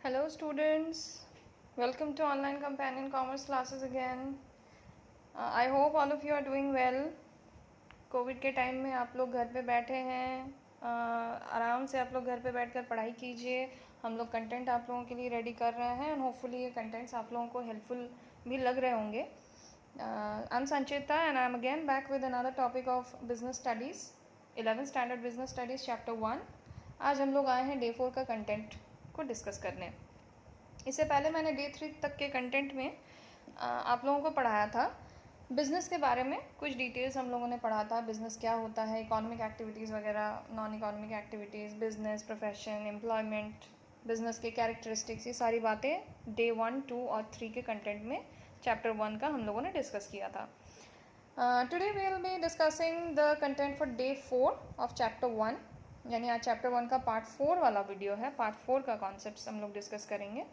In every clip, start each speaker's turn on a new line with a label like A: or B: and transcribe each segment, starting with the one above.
A: Hello students, welcome to online companion commerce classes again. I hope all of you are doing well. Covid के time में आप लोग घर पे बैठे हैं, आराम से आप लोग घर पे बैठकर पढ़ाई कीजिए. हम लोग कंटेंट आप लोगों के लिए रेडी कर रहे हैं एंड होपफुली ये कंटेंट्स आप लोगों को हेल्पफुल भी लग रहे होंगे. I am Sanchita and I am again back with another topic of business studies, 11th standard business studies chapter 1. आज हम लोग आए हैं डे 4 का कंटेंट को डिस्कस करने. इससे पहले मैंने डे 3 तक के कंटेंट में आप लोगों को पढ़ाया था बिज़नेस के बारे में. कुछ डिटेल्स हम लोगों ने पढ़ा था, बिज़नेस क्या होता है, इकोनॉमिक एक्टिविटीज़ वगैरह, non economic activities, business, profession, employment, business के कैरेक्टरिस्टिक्स, ये सारी बातें डे 1, 2 और 3 के कंटेंट में चैप्टर 1 का हम लोगों ने डिस्कस किया था. Today we will be discussing the content for day 4 of chapter 1. यानी आज चैप्टर 1 का पार्ट 4 वाला वीडियो है. पार्ट 4 का कॉन्सेप्ट हम लोग डिस्कस करेंगे.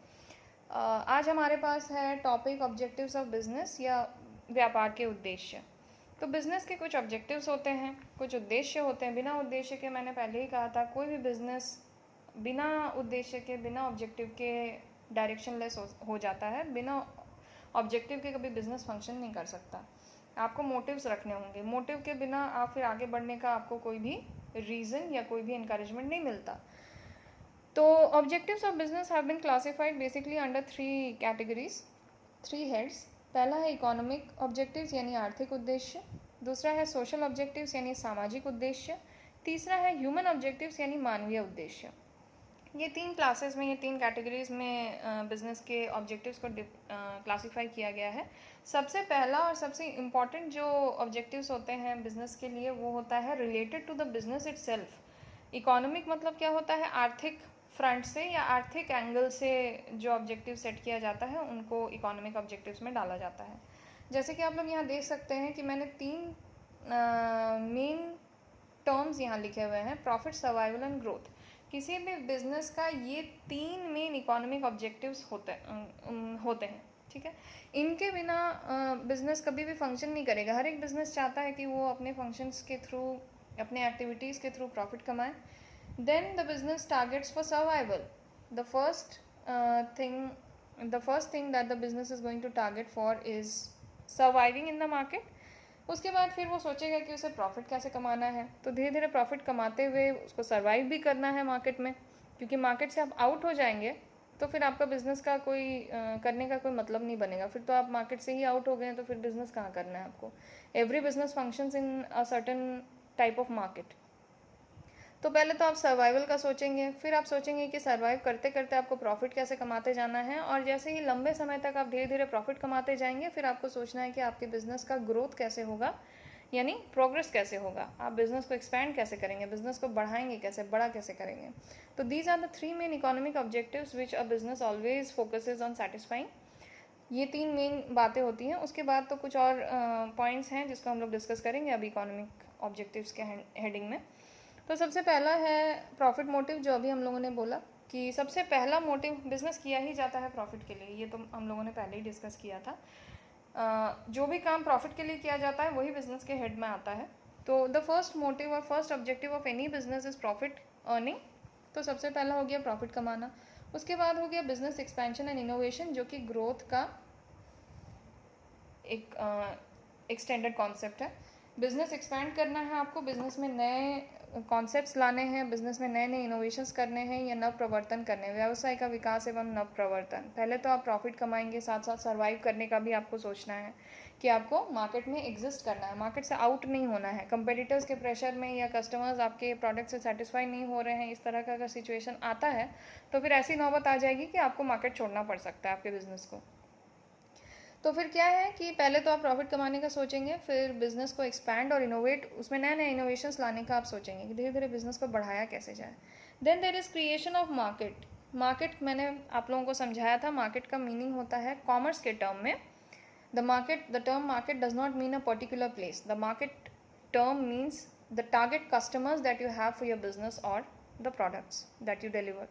A: आज हमारे पास है टॉपिक ऑब्जेक्टिव्स ऑफ बिजनेस या व्यापार के उद्देश्य. तो बिज़नेस के कुछ ऑब्जेक्टिव्स होते हैं, कुछ उद्देश्य होते हैं. बिना उद्देश्य के, मैंने पहले ही कहा था, कोई भी बिज़नेस बिना उद्देश्य के, बिना ऑब्जेक्टिव के डायरेक्शन लेस हो जाता है. बिना ऑब्जेक्टिव के कभी बिज़नेस फंक्शन नहीं कर सकता. आपको मोटिव्स रखने होंगे. मोटिव के बिना आप फिर आगे बढ़ने का आपको कोई भी रीज़न या कोई भी इनकरेजमेंट नहीं मिलता. तो objectives of business have been classified basically under 3 categories, 3 heads. पहला है इकोनॉमिक ऑब्जेक्टिव्स यानी आर्थिक उद्देश्य. दूसरा है सोशल ऑब्जेक्टिव्स यानी सामाजिक उद्देश्य. तीसरा है ह्यूमन ऑब्जेक्टिव्स यानी मानवीय उद्देश्य. ये 3 क्लासेस में, ये 3 कैटेगरीज में बिजनेस के ऑब्जेक्टिव्स को क्लासीफाई किया गया है. सबसे पहला और सबसे इम्पॉर्टेंट जो ऑब्जेक्टिव्स होते हैं बिजनेस के लिए, वो होता है related to the business itself. Economic मतलब क्या होता है, आर्थिक फ्रंट से या आर्थिक एंगल से जो ऑब्जेक्टिव सेट किया जाता है उनको इकोनॉमिक ऑब्जेक्टिव्स में डाला जाता है. जैसे कि आप लोग यहाँ देख सकते हैं कि मैंने 3 मेन टर्म्स यहाँ लिखे हुए हैं, प्रॉफिट, सर्वाइवल एंड ग्रोथ. किसी भी बिजनेस का ये 3 मेन इकोनॉमिक ऑब्जेक्टिव्स होते हैं. ठीक है, इनके बिना बिजनेस कभी भी फंक्शन नहीं करेगा. हर एक बिजनेस चाहता है कि वो अपने फंक्शंस के थ्रू, अपने एक्टिविटीज़ के थ्रू प्रॉफिट कमाए. Then the business targets for survival. The first thing that the business is going to target for is surviving in the market. उसके बाद फिर वो सोचेगा कि उसे प्रॉफिट कैसे कमाना है. तो धीरे धीरे प्रॉफिट कमाते हुए उसको सर्वाइव भी करना है मार्केट में, क्योंकि मार्केट से आप आउट हो जाएंगे तो फिर आपका बिजनेस का कोई करने का कोई मतलब नहीं बनेगा. फिर तो आप मार्केट से ही आउट हो गए हैं तो फिर बिजनेस कहाँ करना है आपको. Every business functions in a certain type of market. तो पहले तो आप सर्वाइवल का सोचेंगे, फिर आप सोचेंगे कि सर्वाइव करते करते आपको प्रॉफिट कैसे कमाते जाना है. और जैसे ही लंबे समय तक आप धीरे धीरे प्रॉफिट कमाते जाएंगे, फिर आपको सोचना है कि आपके बिजनेस का ग्रोथ कैसे होगा, यानी प्रोग्रेस कैसे होगा. आप बिजनेस को एक्सपैंड कैसे करेंगे, बिजनेस को बढ़ाएंगे कैसे, बड़ा कैसे करेंगे. तो these are the 3 main economic objectives which a business always focuses on satisfying. ये 3 मेन बातें होती हैं. उसके बाद तो कुछ और पॉइंट्स हैं जिसको हम लोग डिस्कस करेंगे अभी इकोनॉमिक ऑब्जेक्टिव्स के हेडिंग में. तो सबसे पहला है प्रॉफिट मोटिव, जो अभी हम लोगों ने बोला कि सबसे पहला मोटिव, बिजनेस किया ही जाता है प्रॉफिट के लिए. ये तो हम लोगों ने पहले ही डिस्कस किया था. जो भी काम प्रॉफिट के लिए किया जाता है वही बिजनेस के हेड में आता है. तो द फर्स्ट मोटिव और first objective of any business is profit earning. तो सबसे पहला हो गया प्रॉफिट कमाना. उसके बाद हो गया बिजनेस एक्सपेंशन एंड इनोवेशन, जो कि ग्रोथ का एक एक्सटेंडेड कॉन्सेप्ट है. बिजनेस एक्सपैंड करना है आपको, बिजनेस में नए कॉन्सेप्ट्स लाने हैं, बिजनेस में नए नए इनोवेशंस करने हैं या नव प्रवर्तन करने हैं. व्यवसाय का विकास एवं नव प्रवर्तन. पहले तो आप प्रॉफिट कमाएंगे, साथ साथ सर्वाइव करने का भी आपको सोचना है कि आपको मार्केट में एग्जिस्ट करना है, मार्केट से आउट नहीं होना है. कंपेटिटर्स के प्रेशर में या कस्टमर्स आपके प्रोडक्ट से सेटिस्फाई नहीं हो रहे हैं, इस तरह का अगर सिचुएशन आता है तो फिर ऐसी नौबत आ जाएगी कि आपको मार्केट छोड़ना पड़ सकता है आपके बिजनेस को. तो फिर क्या है कि पहले तो आप प्रॉफिट कमाने का सोचेंगे, फिर बिजनेस को एक्सपैंड और इनोवेट, उसमें नए नए इनोवेशंस लाने का आप सोचेंगे कि धीरे धीरे बिजनेस को बढ़ाया कैसे जाए. Then there is creation of market. Market मैंने आप लोगों को समझाया था, मार्केट का मीनिंग होता है कॉमर्स के टर्म में. The term market does not mean a particular place. The market term means the target customers that you have for your business और the products that you deliver.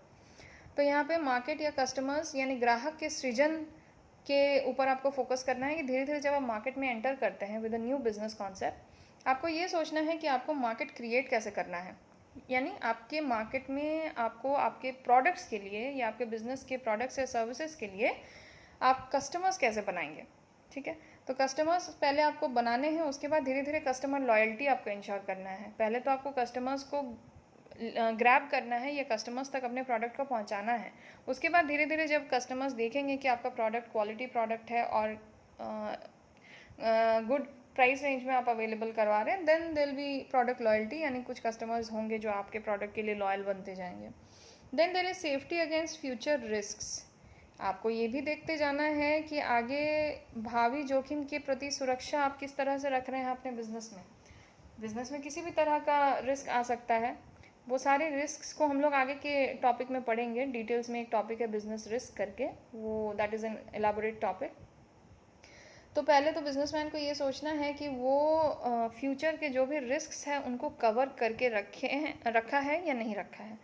A: तो यहाँ पे market या customers यानी ग्राहक के सृजन के ऊपर आपको फोकस करना है कि धीरे धीरे जब आप मार्केट में एंटर करते हैं with a new business concept, आपको ये सोचना है कि आपको मार्केट क्रिएट कैसे करना है. यानी आपके मार्केट में आपको आपके प्रोडक्ट्स के लिए या आपके बिजनेस के प्रोडक्ट्स या सर्विसेज के लिए आप कस्टमर्स कैसे बनाएंगे, ठीक है। तो कस्टमर्स पहले आपको बनाने हैं, उसके बाद धीरे धीरे कस्टमर लॉयल्टी आपको इंश्योर करना है। पहले तो आपको कस्टमर्स को ग्रैब करना है या कस्टमर्स तक अपने प्रोडक्ट को पहुंचाना है। उसके बाद धीरे धीरे जब कस्टमर्स देखेंगे कि आपका प्रोडक्ट क्वालिटी प्रोडक्ट है और गुड प्राइस रेंज में आप अवेलेबल करवा रहे हैं, देन देल बी प्रोडक्ट लॉयल्टी, यानी कुछ कस्टमर्स होंगे जो आपके प्रोडक्ट के लिए लॉयल बनते जाएंगे। Then there is safety against future risks. आपको ये भी देखते जाना है कि आगे भावी जोखिम के प्रति सुरक्षा आप किस तरह से रख रहे हैं अपने बिजनेस में। बिजनेस में किसी भी तरह का रिस्क आ सकता है, वो सारे रिस्क्स को हम लोग आगे के टॉपिक में पढ़ेंगे। डिटेल्स में एक टॉपिक है बिजनेस रिस्क करके, वो that is an elaborate topic. तो पहले तो बिजनेसमैन को ये सोचना है कि वो फ्यूचर के जो भी रिस्क्स हैं उनको कवर करके रखा है या नहीं रखा है।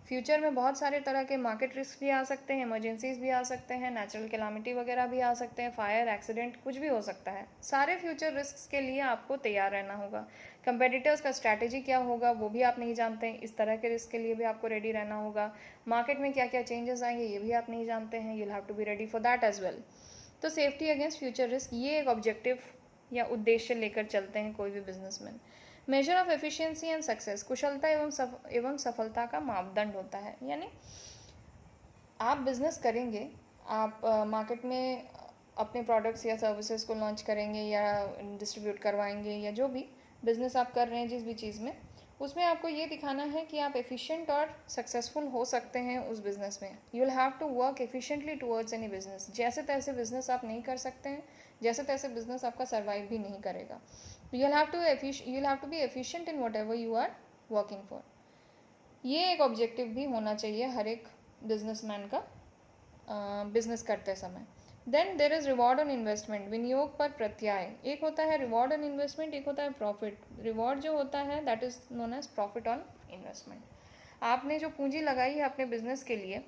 A: फ्यूचर में बहुत सारे तरह के मार्केट रिस्क भी आ सकते हैं, इमरजेंसीज भी आ सकते हैं, नेचुरल कैलामिटी वगैरह भी आ सकते हैं, फायर, एक्सीडेंट, कुछ भी हो सकता है। सारे फ्यूचर रिस्क के लिए आपको तैयार रहना होगा। कंपेटिटर्स का स्ट्रैटेजी क्या होगा वो भी आप नहीं जानते हैं, इस तरह के रिस्क के लिए भी आपको रेडी रहना होगा। मार्केट में क्या क्या चेंजेस आएंगे ये भी आप नहीं जानते हैं, you'll have to be ready for that as well. तो सेफ्टी अगेंस्ट फ्यूचर रिस्क, ये एक ऑब्जेक्टिव या उद्देश्य लेकर चलते हैं कोई भी businessman. Measure of efficiency and success, कुशलता एवं सफलता का मापदंड होता है। यानी आप बिजनेस करेंगे, आप मार्केट में अपने प्रोडक्ट्स या सर्विसेज को लॉन्च करेंगे या डिस्ट्रीब्यूट करवाएंगे, या जो भी बिजनेस आप कर रहे हैं जिस भी चीज़ में, उसमें आपको ये दिखाना है कि आप एफिशिएंट और सक्सेसफुल हो सकते हैं उस बिज़नेस में। You will have to work efficiently towards any business. जैसे तैसे बिजनेस आप नहीं कर सकते हैं, जैसे तैसे बिजनेस आपका सर्वाइव भी नहीं करेगा। You will have to be efficient in whatever you are working for. ये एक ऑब्जेक्टिव भी होना चाहिए हर एक बिजनेसमैन का बिजनेस करते समय। Then there is reward on investment, विनियोग पर प्रत्याय। एक होता है रिवॉर्ड ऑन इन्वेस्टमेंट, एक होता है प्रॉफिट। रिवॉर्ड जो होता है that is known as profit on investment. आपने जो पूंजी लगाई है अपने बिजनेस के लिए,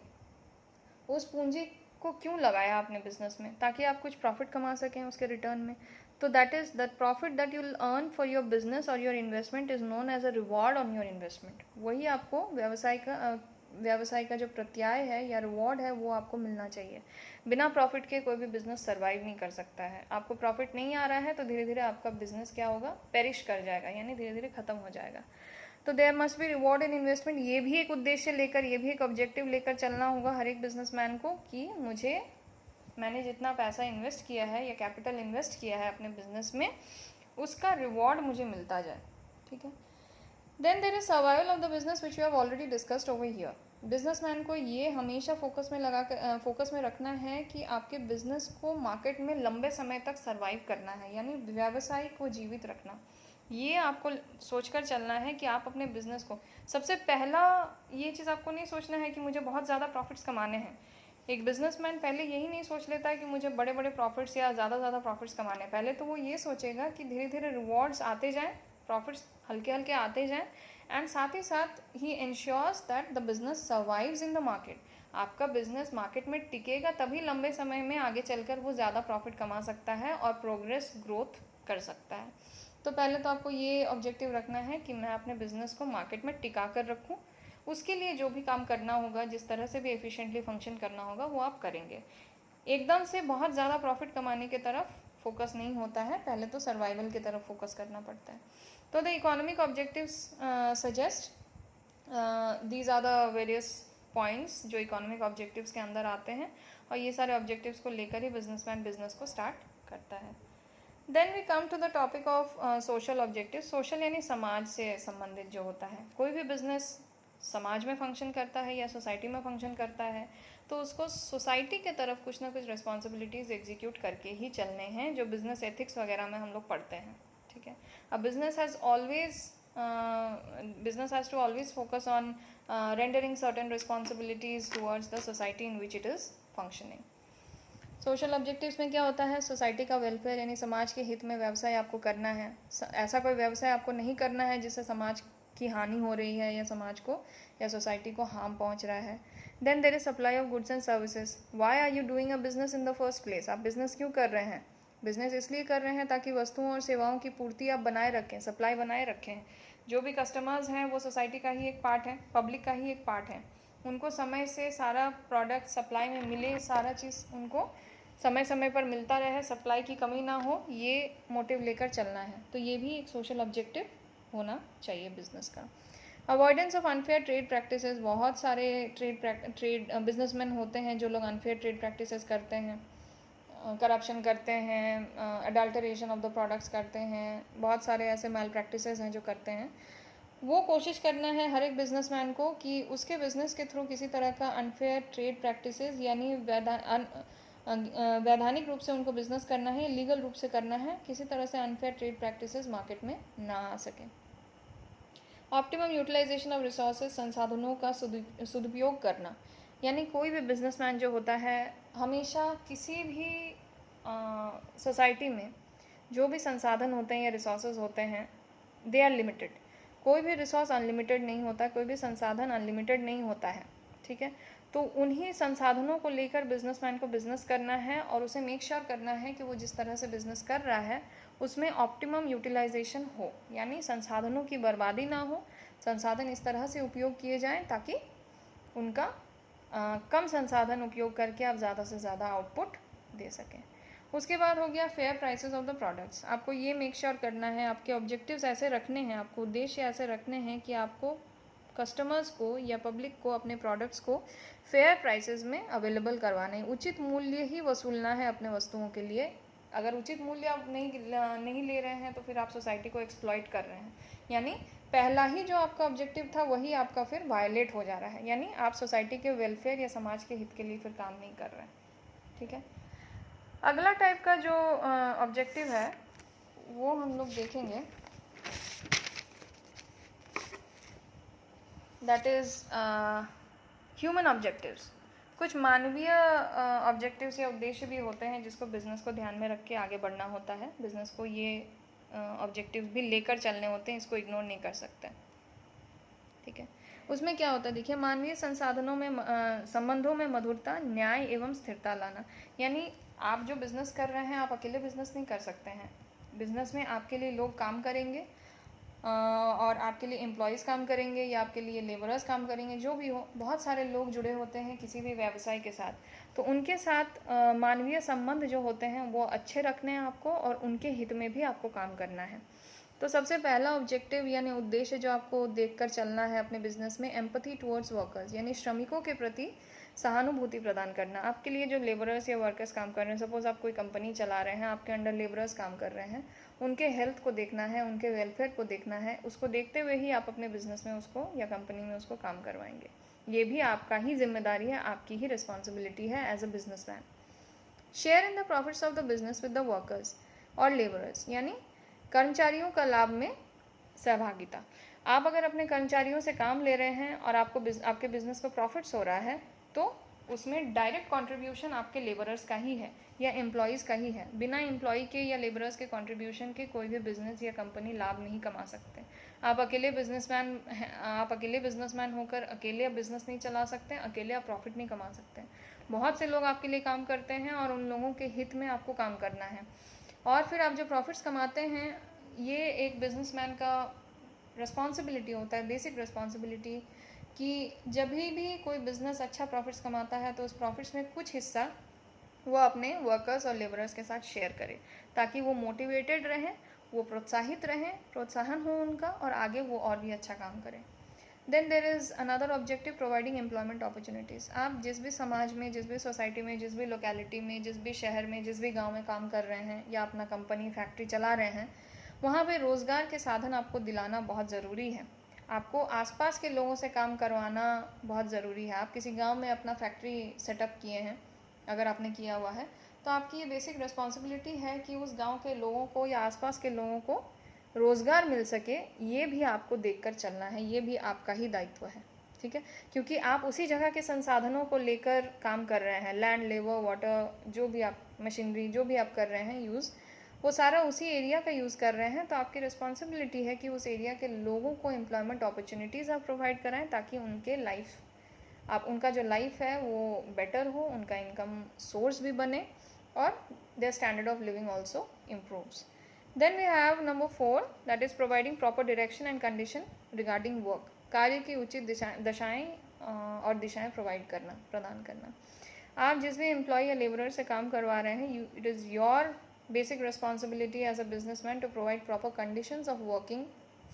A: उस पूंजी को क्यों लगाया आपने बिजनेस में, ताकि आप कुछ प्रॉफिट कमा सकें उसके रिटर्न में। तो that is that profit that you will earn for your business और your investment is known as a reward on your investment. वही आपको व्यवसाय का जो प्रत्याय है या रिवॉर्ड है वो आपको मिलना चाहिए। बिना प्रॉफिट के कोई भी बिजनेस सर्वाइव नहीं कर सकता है। आपको प्रॉफिट नहीं आ रहा है तो धीरे धीरे आपका बिजनेस क्या होगा, पेरिश कर जाएगा, यानी धीरे धीरे खत्म हो जाएगा। तो there must be reward in investment, ये भी एक उद्देश्य लेकर, ये भी एक ऑब्जेक्टिव लेकर चलना होगा हर एक बिजनेसमैन को कि मैंने जितना पैसा इन्वेस्ट किया है या कैपिटल इन्वेस्ट किया है अपने बिजनेस में, उसका रिवॉर्ड मुझे मिलता जाए, ठीक है। Then there is survival of the business which we have already discussed over here. Businessman को ये हमेशा फोकस में रखना है कि आपके बिजनेस को मार्केट में लंबे समय तक सर्वाइव करना है, यानी व्यवसाय को जीवित रखना। ये आपको सोचकर चलना है कि आप अपने बिजनेस को, सबसे पहला ये चीज़ आपको नहीं सोचना है कि मुझे बहुत ज़्यादा प्रॉफिट्स कमाने हैं। एक बिजनेसमैन पहले यही नहीं सोच लेता है कि मुझे बड़े बड़े प्रॉफिट्स या ज़्यादा प्रॉफिट्स कमाने हैं। पहले तो वो ये सोचेगा कि धीरे धीरे रिवॉर्ड्स आते जाएँ, प्रॉफिट्स हल्के हल्के आते जाएँ, एंड साथ ही साथ ही ensures that the business survives in the market. आपका बिजनेस मार्केट में टिकेगा तभी लंबे समय में आगे चलकर वो ज़्यादा प्रॉफिट कमा सकता है और प्रोग्रेस ग्रोथ कर सकता है। तो पहले तो आपको ये ऑब्जेक्टिव रखना है कि मैं अपने बिजनेस को मार्केट में टिका कर रखूँ। उसके लिए जो भी काम करना होगा, जिस तरह से भी एफिशिएंटली फंक्शन करना होगा वो आप करेंगे। एकदम से बहुत ज़्यादा प्रॉफिट कमाने की तरफ फोकस नहीं होता है, पहले तो सर्वाइवल की तरफ फोकस करना पड़ता है। तो the economic objectives suggest these are the various points जो इकोनॉमिक ऑब्जेक्टिव्स के अंदर आते हैं, और ये सारे ऑब्जेक्टिव्स को लेकर ही बिजनेसमैन बिजनेस को स्टार्ट करता है। Then we come to the topic of social objective. Social यानी समाज से संबंधित जो होता है। कोई भी बिजनेस समाज में फंक्शन करता है या सोसाइटी में फंक्शन करता है, तो उसको सोसाइटी के तरफ कुछ ना कुछ रिस्पॉन्सिबिलिटीज़ एग्जीक्यूट करके ही चलने हैं, जो बिजनेस एथिक्स वगैरह में हम लोग पढ़ते हैं, ठीक है। अब business has to always focus on rendering certain responsibilities towards the society in which it is functioning. Social objectives में क्या होता है, सोसाइटी का वेलफेयर यानी समाज के हित में व्यवसाय आपको करना है। ऐसा कोई व्यवसाय आपको नहीं करना है जिससे समाज की हानि हो रही है या समाज को या सोसाइटी को हार्म पहुंच रहा है। Then there is supply of goods and services. Why are you doing a business in the first place. आप बिजनेस क्यों कर रहे हैं। बिजनेस इसलिए कर रहे हैं ताकि वस्तुओं और सेवाओं की पूर्ति आप बनाए रखें, सप्लाई बनाए रखें। जो भी कस्टमर्स हैं वो सोसाइटी का ही एक पार्ट है, पब्लिक का ही एक पार्ट है। उनको समय से सारा प्रोडक्ट सप्लाई में मिले, सारा चीज़ उनको समय समय पर मिलता रहे, सप्लाई की कमी ना हो, ये मोटिव लेकर चलना है। तो ये भी एक सोशल ऑब्जेक्टिव होना चाहिए बिजनेस का। Avoidance of unfair trade practices, बहुत सारे ट्रेड बिजनेसमैन होते हैं जो लोग अनफेयर ट्रेड प्रैक्टिसेस करते हैं, करप्शन करते हैं, अडल्टरेशन ऑफ द प्रोडक्ट्स करते हैं, बहुत सारे ऐसे मैल प्रैक्टिसेस हैं जो करते हैं। वो कोशिश करना है हर एक बिजनेसमैन को कि उसके बिजनेस के थ्रू किसी तरह का अनफेयर ट्रेड प्रैक्टिसेस यानी वैधानिक रूप से उनको बिजनेस करना है, लीगल रूप से करना है, किसी तरह से अनफेयर ट्रेड प्रैक्टिसेस मार्केट में ना आ सके। ऑप्टिमम यूटिलाइजेशन ऑफ रिसोर्सेज, संसाधनों का सदुपयोग करना, यानी कोई भी बिजनेसमैन जो होता है हमेशा किसी भी सोसाइटी में जो भी संसाधन होते हैं या रिसोर्सेज होते हैं दे आर लिमिटेड। कोई भी रिसोर्स अनलिमिटेड नहीं होता, कोई भी संसाधन अनलिमिटेड नहीं होता है, ठीक है। तो उन्हीं संसाधनों को लेकर बिजनेसमैन को बिजनेस करना है और उसे मेक श्योर करना है कि वो जिस तरह से बिजनेस कर रहा है उसमें ऑप्टिमम यूटिलाइजेशन हो, यानी संसाधनों की बर्बादी ना हो, संसाधन इस तरह से उपयोग किए जाएं ताकि उनका कम संसाधन उपयोग करके आप ज़्यादा से ज़्यादा आउटपुट दे सकें। उसके बाद हो गया fair prices of the products. आपको ये मेक श्योर करना है, आपके ऑब्जेक्टिव्स ऐसे रखने हैं, आपको उद्देश्य ऐसे रखने हैं कि आपको कस्टमर्स को या पब्लिक को अपने प्रोडक्ट्स को फेयर प्राइसेस में अवेलेबल करवाना है। उचित मूल्य ही वसूलना है अपने वस्तुओं के लिए। अगर उचित मूल्य आप नहीं ले रहे हैं तो फिर आप सोसाइटी को एक्सप्लॉइट कर रहे हैं, यानी पहला ही जो आपका ऑब्जेक्टिव था वही आपका फिर वायलेट हो जा रहा है, यानी आप सोसाइटी के वेलफेयर या समाज के हित के लिए फिर काम नहीं कर रहे हैं, ठीक है। अगला टाइप का जो ऑब्जेक्टिव है वो हम लोग देखेंगे, दैट इज़ ह्यूमन ऑब्जेक्टिव्स। कुछ मानवीय ऑब्जेक्टिव्स या उद्देश्य भी होते हैं जिसको बिज़नेस को ध्यान में रख के आगे बढ़ना होता है। बिज़नेस को ये ऑब्जेक्टिव्स भी लेकर चलने होते हैं, इसको इग्नोर नहीं कर सकते, ठीक है। उसमें क्या होता है, देखिए, मानवीय संसाधनों में संबंधों में मधुरता, न्याय एवं स्थिरता लाना। यानी आप जो बिज़नेस कर रहे हैं आप अकेले बिज़नेस नहीं कर सकते हैं। बिज़नेस में आपके लिए लोग काम करेंगे और आपके लिए एम्प्लॉयज़ काम करेंगे या आपके लिए लेबरर्स काम करेंगे, जो भी हो, बहुत सारे लोग जुड़े होते हैं किसी भी व्यवसाय के साथ। तो उनके साथ मानवीय संबंध जो होते हैं वो अच्छे रखने हैं आपको और उनके हित में भी आपको काम करना है। तो सबसे पहला ऑब्जेक्टिव यानी उद्देश्य जो आपको देखकर चलना है अपने बिजनेस में, एम्पैथी टुवर्ड्स वर्कर्स, यानी श्रमिकों के प्रति सहानुभूति प्रदान करना। आपके लिए जो लेबरर्स या वर्कर्स काम कर रहे हैं, सपोज आप कोई कंपनी चला रहे हैं, आपके अंडर लेबरर्स काम कर रहे हैं, उनके हेल्थ को देखना है, उनके वेलफेयर को देखना है, उसको देखते हुए ही आप अपने बिजनेस में उसको या कंपनी में उसको काम करवाएंगे। ये भी आपका ही जिम्मेदारी है, आपकी ही रिस्पॉन्सिबिलिटी है as a businessman. Share in the profits of the business with the workers और लेबरर्स, यानी कर्मचारियों का लाभ में सहभागिता। आप अगर अपने कर्मचारियों से काम ले रहे हैं और आपके बिजनेस को प्रॉफिट्स हो रहा है तो उसमें डायरेक्ट कंट्रीब्यूशन आपके लेबरर्स का ही है या एम्प्लॉयज़ का ही है। बिना एम्प्लॉय के या लेबरर्स के कंट्रीब्यूशन के कोई भी बिजनेस या कंपनी लाभ नहीं कमा सकते। आप अकेले बिजनेसमैन होकर अकेले आप बिजनेस नहीं चला सकते, अकेले आप प्रॉफिट नहीं कमा सकते। बहुत से लोग आपके लिए काम करते हैं और उन लोगों के हित में आपको काम करना है। और फिर आप जो प्रॉफिट्स कमाते हैं, ये एक बिजनेसमैन का रिस्पॉन्सिबिलिटी होता है, बेसिक रिस्पॉन्सिबिलिटी, कि जब भी कोई बिज़नेस अच्छा प्रॉफिट्स कमाता है तो उस प्रॉफिट्स में कुछ हिस्सा वो अपने वर्कर्स और लेबरर्स के साथ शेयर करे, ताकि वो मोटिवेटेड रहें, वो प्रोत्साहित रहें, प्रोत्साहन हो उनका और आगे वो और भी अच्छा काम करें। Then there is another objective, providing employment opportunities. आप जिस भी समाज में, जिस भी सोसाइटी में, जिस भी लोकेलिटी में, जिस भी शहर में, जिस भी गांव में काम कर रहे हैं या अपना कंपनी फैक्ट्री चला रहे हैं, वहाँ पे रोज़गार के साधन आपको दिलाना बहुत ज़रूरी है। आपको आसपास के लोगों से काम करवाना बहुत ज़रूरी है। आप किसी गांव में अपना फैक्ट्री सेटअप किए हैं, अगर आपने किया हुआ है, तो आपकी ये बेसिक रिस्पॉन्सिबिलिटी है कि उस गांव के लोगों को या आसपास के लोगों को रोज़गार मिल सके। ये भी आपको देखकर चलना है, ये भी आपका ही दायित्व है, ठीक है, क्योंकि आप उसी जगह के संसाधनों को लेकर काम कर रहे हैं। लैंड, लेबर, वाटर, जो भी आप मशीनरी जो भी आप कर रहे हैं यूज़, वो सारा उसी एरिया का यूज़ कर रहे हैं। तो आपकी रिस्पॉन्सिबिलिटी है कि उस एरिया के लोगों को एम्प्लॉयमेंट अपॉर्चुनिटीज़ आप प्रोवाइड कराएं, ताकि उनका जो लाइफ है वो बेटर हो, उनका इनकम सोर्स भी बने और their standard of living also improves. Then we have number 4, that is providing proper direction and condition regarding work. कार्य की उचित दशाएं और दिशाएं प्रदान करना. आप जिस भी एम्प्लॉय या लेबरर से काम करवा रहे हैं, it is your basic responsibility as a businessman to provide proper conditions of working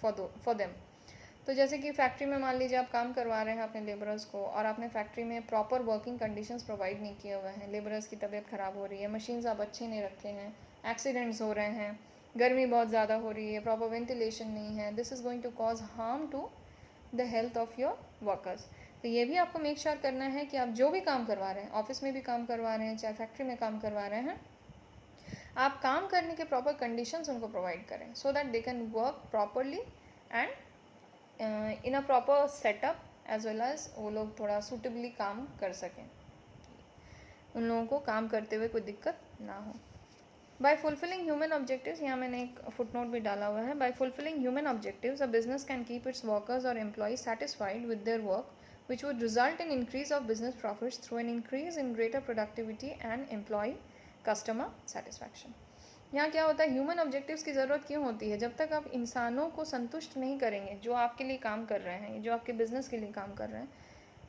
A: for them. तो जैसे कि फैक्ट्री में मान लीजिए आप काम करवा रहे हैं अपने लेबरर्स को, और आपने फैक्ट्री में प्रॉपर वर्किंग कंडीशंस प्रोवाइड नहीं किए हुए हैं, लेबरर्स की तबीयत ख़राब हो रही है, मशीन्स आप अच्छे नहीं रखे हैं, एक्सीडेंट्स हो रहे हैं, गर्मी बहुत ज़्यादा हो रही है, प्रॉपर वेंटिलेशन नहीं है, this is going to cause harm to the health of your workers. तो ये भी आपको मेक श्योर करना है कि आप जो भी काम करवा रहे हैं, ऑफिस में भी काम करवा रहे हैं, चाहे फैक्ट्री में काम करवा रहे हैं, आप काम करने के प्रॉपर कंडीशंस उनको प्रोवाइड करें, so that they can work properly and in a proper setup, as well as वो लोग थोड़ा सूटेबली काम कर सकें, उन लोगों को काम करते हुए कोई दिक्कत ना हो. बाय फुलफिलिंग ह्यूमन ऑब्जेक्टिव्स, यहाँ मैंने एक फुटनोट भी डाला हुआ है. By fulfilling human objectives, a business can keep its workers और employees satisfied with their work, which would result in increase of business profits through an increase in greater productivity and employee customer satisfaction. यहाँ क्या होता है, human objectives की ज़रूरत क्यों होती है? जब तक आप इंसानों को संतुष्ट नहीं करेंगे जो आपके लिए काम कर रहे हैं, जो आपके बिजनेस के लिए काम कर रहे हैं,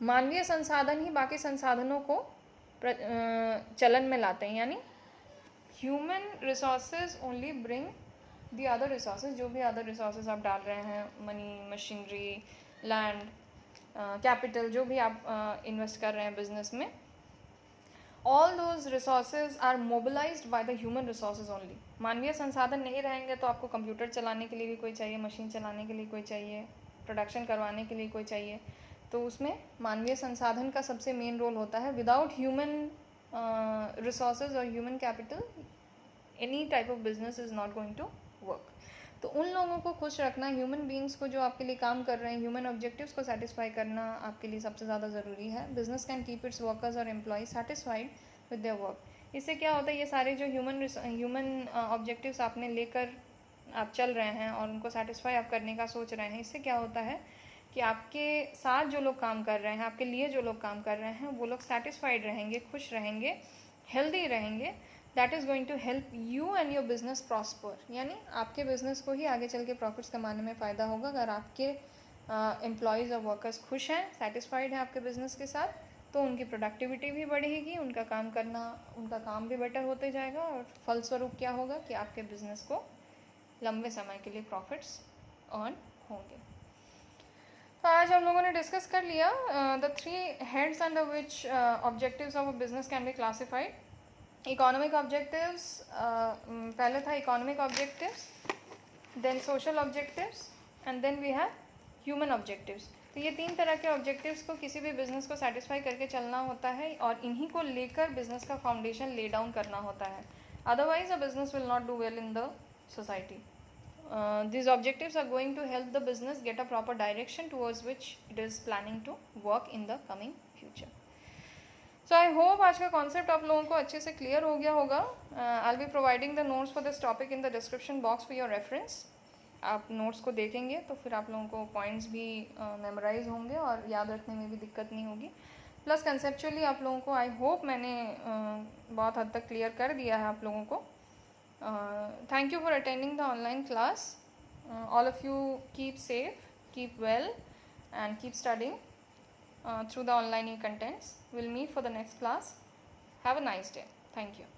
A: मानवीय संसाधन ही बाकी संसाधनों को चलन में लाते हैं. यानी human resources only bring the other resources, जो भी अदर रिसोर्सेज आप डाल रहे हैं, मनी, मशीनरी, लैंड, कैपिटल, जो भी आप इन्वेस्ट कर रहे हैं बिजनेस में, all those resources are mobilised by the human resources only. मानवीय संसाधन नहीं रहेंगे तो आपको कंप्यूटर चलाने के लिए भी कोई चाहिए, मशीन चलाने के लिए कोई चाहिए, प्रोडक्शन करवाने के लिए कोई चाहिए, तो उसमें मानवीय संसाधन का सबसे मेन रोल होता है. विदाउट ह्यूमन रिसोर्सेज और human capital, any type of business is not going to work. तो उन लोगों को खुश रखना, ह्यूमन बींग्स को जो आपके लिए काम कर रहे हैं, ह्यूमन ऑब्जेक्टिव्स को सेटिस्फाई करना आपके लिए सबसे ज़्यादा ज़रूरी है. Business can keep its workers और employees satisfied with their work. इससे क्या होता है, ये सारे जो ह्यूमन ऑब्जेक्टिव्स आपने लेकर आप चल रहे हैं और उनको सेटिस्फाई आप करने का सोच रहे हैं, इससे क्या होता है कि आपके साथ जो लोग काम कर रहे हैं, आपके लिए जो लोग काम कर रहे हैं, वो लोग सेटिस्फाइड रहेंगे, खुश रहेंगे, हेल्दी रहेंगे. That is going to help you and your business prosper. यानी आपके बिजनेस को ही आगे चल के प्रॉफिट्स कमाने में फ़ायदा होगा. अगर आपके एम्प्लॉयज़ और वर्कर्स खुश हैं, सेटिस्फाइड हैं आपके बिजनेस के साथ, तो उनकी प्रोडक्टिविटी भी बढ़ेगी, उनका काम भी बेटर होते जाएगा, और फलस्वरूप क्या होगा कि आपके बिजनेस को लंबे समय के लिए प्रॉफिट्स अर्न होंगे. तो आज हम लोगों ने डिस्कस कर लिया the 3 heads under which objectives of a business can be classified. Economic objectives, पहले था economic objectives, then social objectives, and then we have human objectives. तो ये 3 तरह के ऑब्जेक्टिव्स को किसी भी बिजनेस को सेटिस्फाई करके चलना होता है, और इन्हीं को लेकर बिजनेस का फाउंडेशन ले डाउन करना होता है. Otherwise a business will not do well in the society. These objectives are going to help the business get a proper direction towards which it is planning to work in the coming future. So I hope आज का concept आप लोगों को अच्छे से clear हो गया होगा. I'll be providing the notes for this topic in the description box for your reference. आप नोट्स को देखेंगे तो फिर आप लोगों को पॉइंट्स भी मेमोराइज होंगे और याद रखने में भी दिक्कत नहीं होगी. प्लस कंसेप्चुअली आप लोगों को आई होप मैंने बहुत हद तक क्लियर कर दिया है आप लोगों को. Thank you for attending the online class. All of you keep safe, keep well, and keep studying through the online e-contents. We'll meet for the next class. Have a nice day. Thank you.